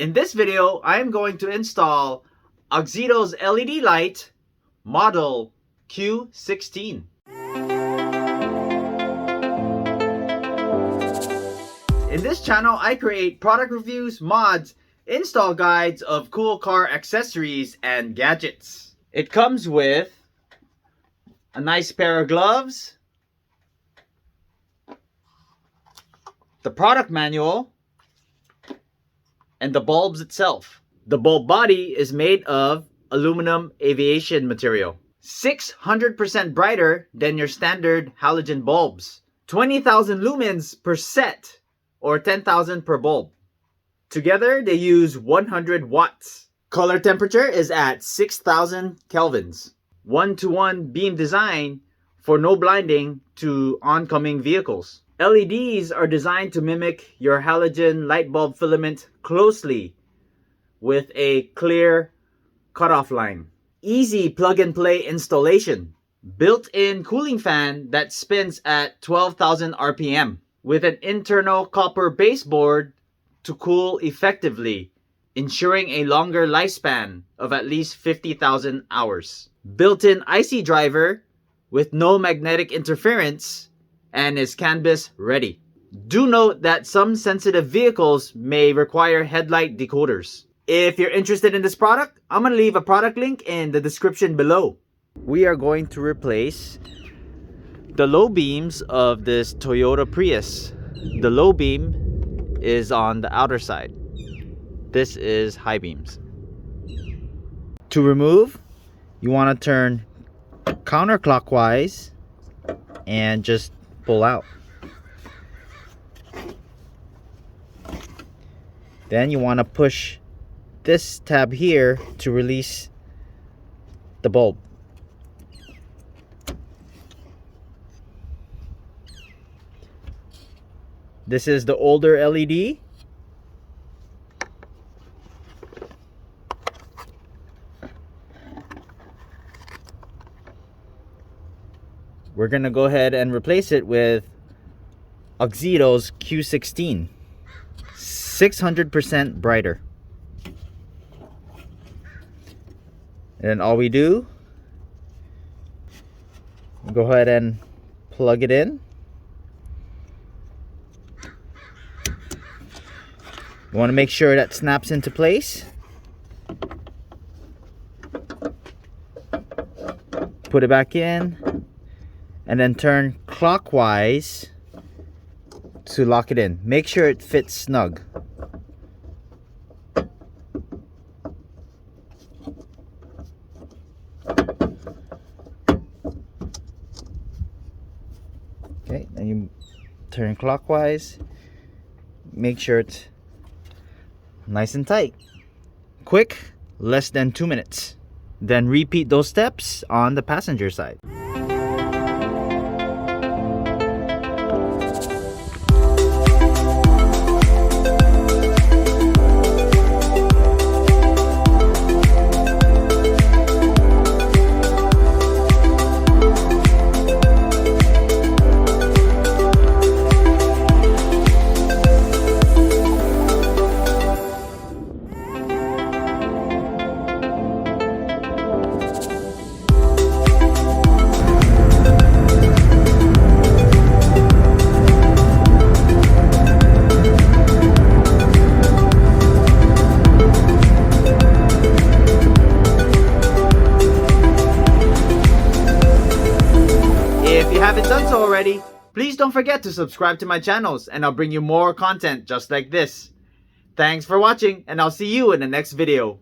In this video, I am going to install Auxito's LED light model Q16. In this channel, I create product reviews, mods, install guides of cool car accessories and gadgets. It comes with a nice pair of gloves, the product manual, and the bulbs itself. The bulb body is made of aluminum aviation material, 600% brighter than your standard halogen bulbs, 20,000 lumens per set or 10,000 per bulb. Together they use 100 watts. Color temperature is at 6,000 kelvins. 1-to-1 beam design for no blinding to oncoming vehicles. LEDs are designed to mimic your halogen light bulb filament closely with a clear cutoff line. Easy plug-and-play installation. Built-in cooling fan that spins at 12,000 RPM with an internal copper baseboard to cool effectively, ensuring a longer lifespan of at least 50,000 hours. Built-in IC driver with no magnetic interference and is canvas ready. Do note that some sensitive vehicles may require headlight decoders. If you're interested in this product, I'm going to leave a product link in the description below. We are going to replace the low beams of this Toyota Prius. The low beam is on the outer side. This is high beams. To remove, you want to turn counterclockwise and just pull out. Then you want to push this tab here to release the bulb. This is the older LED. We're gonna go ahead and replace it with Auxito's Q16, 600% brighter. And then all we do, go ahead and plug it in. You want to make sure that snaps into place. Put it back in and then turn clockwise to lock it in. Make sure it fits snug. Okay, then you turn clockwise. Make sure it's nice and tight. Quick, less than 2 minutes. Then repeat those steps on the passenger side. If you haven't done so already, please don't forget to subscribe to my channels and I'll bring you more content just like this. Thanks for watching and I'll see you in the next video.